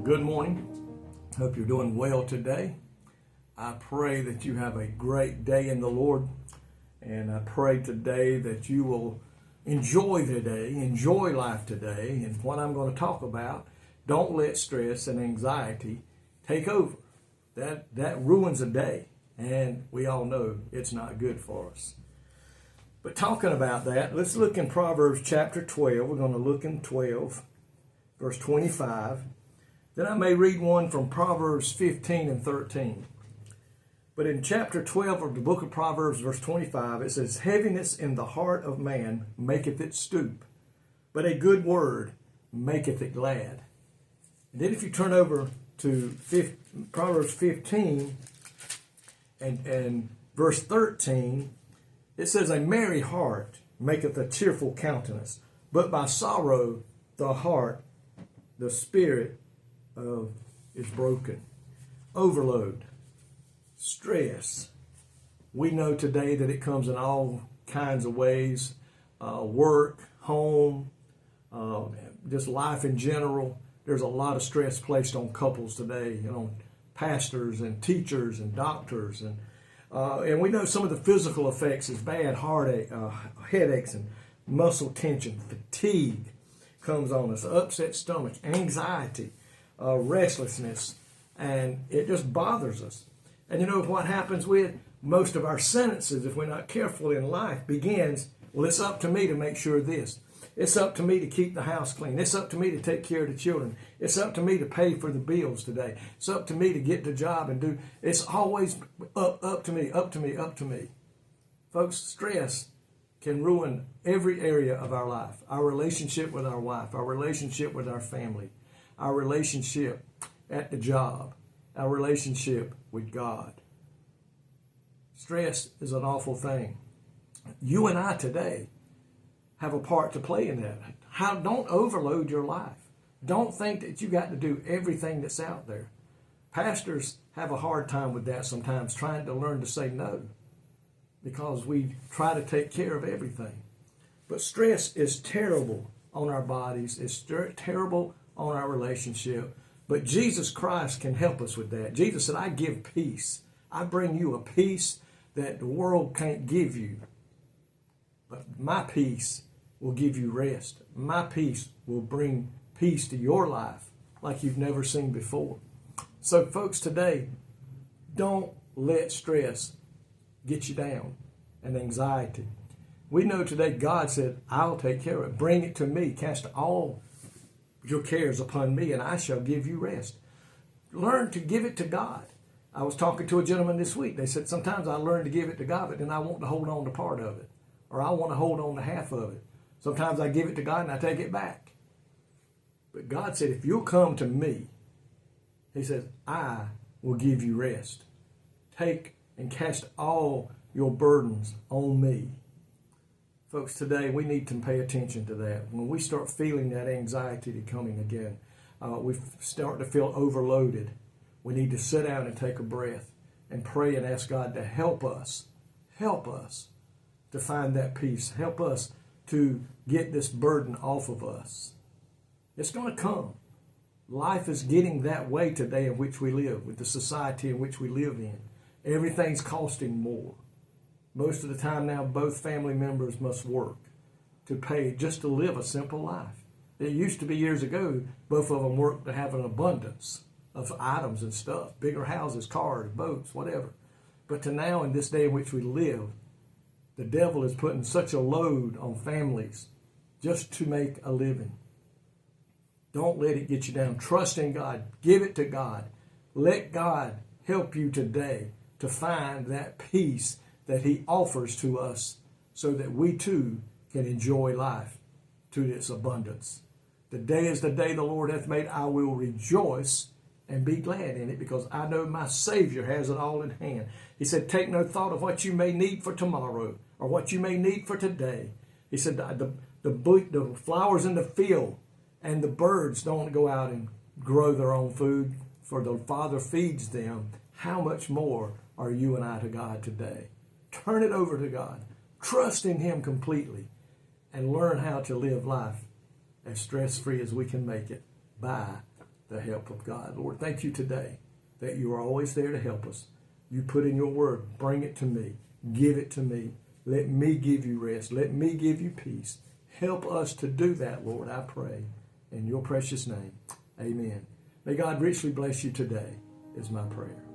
Good morning. Hope you're doing well today. I pray that you have a great day in the Lord. And I pray today that you will enjoy the day, enjoy life today. And what I'm going to talk about, don't let stress and anxiety take over. That ruins a day. And we all know it's not good for us. But talking about that, let's look in Proverbs chapter 12. We're going to look in 12, verse 25. Then I may read one from Proverbs 15 and 13. But in chapter 12 of the book of Proverbs, verse 25, it says, "Heaviness in the heart of man maketh it stoop, but a good word maketh it glad." And then if you turn over to Proverbs 15 and verse 13, it says, "A merry heart maketh a cheerful countenance, but by sorrow the spirit is broken." Overload, stress. We know today that it comes in all kinds of ways. Work, home, just life in general. There's a lot of stress placed on couples today, pastors and teachers and doctors. And we know some of the physical effects is bad heartache, headaches and muscle tension, fatigue comes on us, upset stomach, anxiety, restlessness, and it just bothers us. And you know what happens with most of our sentences, if we're not careful in life, begins, well, it's up to me to make sure of this. It's up to me to keep the house clean. It's up to me to take care of the children. It's up to me to pay for the bills today. It's up to me to get the job and do. It's always up to me, up to me, up to me. Folks, stress can ruin every area of our life. Our relationship with our wife, our relationship with our family, our relationship at the job, our relationship with God. Stress is an awful thing. You and I today have a part to play in that. Don't overload your life. Don't think that you got to do everything that's out there. Pastors have a hard time with that sometimes, trying to learn to say no, because we try to take care of everything. But stress is terrible on our bodies. It's terrible on our relationship. But Jesus Christ can help us with that. Jesus said, "I give peace. I bring you a peace that the world can't give you. But my peace will give you rest. My peace will bring peace to your life like you've never seen before." So folks, today, don't let stress get you down and anxiety. We know today God said, "I'll take care of it. Bring it to me. Cast all your cares upon me, and I shall give you rest." Learn to give it to God. I was talking to a gentleman this week. They said, sometimes I learn to give it to God, but then I want to hold on to part of it, or I want to hold on to half of it. Sometimes I give it to God and I take it back. But God said, if you'll come to me, He says, I will give you rest. Take and cast all your burdens on me. Folks, today we need to pay attention to that. When we start feeling that anxiety coming again, we start to feel overloaded. We need to sit down and take a breath and pray and ask God to help us to find that peace. Help us to get this burden off of us. It's going to come. Life is getting that way today in which we live, with the society in which we live in. Everything's costing more. Most of the time now, both family members must work to pay just to live a simple life. It used to be years ago, both of them worked to have an abundance of items and stuff, bigger houses, cars, boats, whatever. But to now, in this day in which we live, the devil is putting such a load on families just to make a living. Don't let it get you down. Trust in God. Give it to God. Let God help you today to find that peace that He offers to us so that we too can enjoy life to its abundance. The day is the day the Lord hath made. I will rejoice and be glad in it, because I know my Savior has it all in hand. He said, take no thought of what you may need for tomorrow or what you may need for today. He said, the flowers in the field and the birds don't go out and grow their own food, for the Father feeds them. How much more are you and I to God today? Turn it over to God. Trust in Him completely and learn how to live life as stress-free as we can make it by the help of God. Lord, thank you today that you are always there to help us. You put in your word, bring it to me, give it to me. Let me give you rest. Let me give you peace. Help us to do that, Lord, I pray. In your precious name, amen. May God richly bless you today is my prayer.